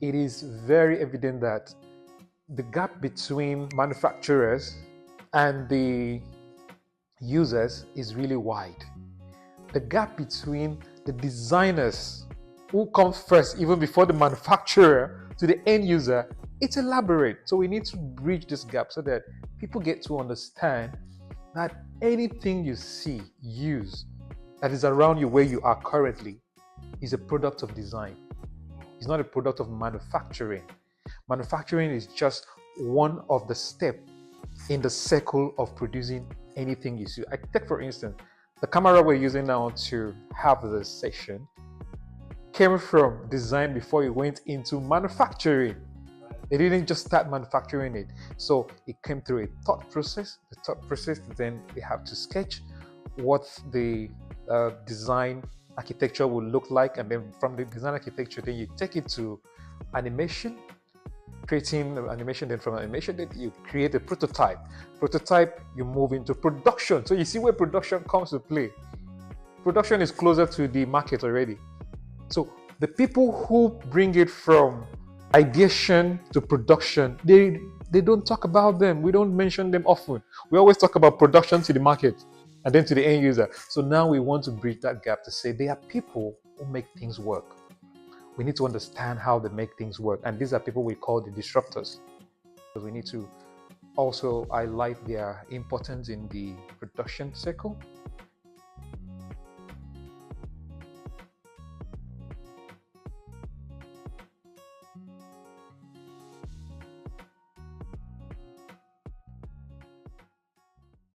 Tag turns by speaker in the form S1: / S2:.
S1: it is very evident that the gap between manufacturers and the users is really wide. The gap between the designers who come first, even before the manufacturer, to the end user, it's elaborate. So we need to bridge this gap so that people get to understand that anything you see, use, that is around you where you are currently is a product of design. It's not a product of manufacturing. Manufacturing is just one of the steps in the circle of producing anything you see. I take, for instance, the camera we're using now to have this session came from design before it went into manufacturing. They didn't just start manufacturing it. So it came through a thought process. The thought process, then they have to sketch what the design architecture will look like. And then from the design architecture, then you take it to animation, creating animation. Then from animation, then you create a prototype. Prototype, you move into production. So you see where production comes to play. Production is closer to the market already. So the people who bring it from ideation to production, they don't talk about them. We don't mention them often. We always talk about production to the market and then to the end user. So now we want to bridge that gap to say there are people who make things work. We need to understand how they make things work. And these are people we call the disruptors. We need to also highlight their importance in the production cycle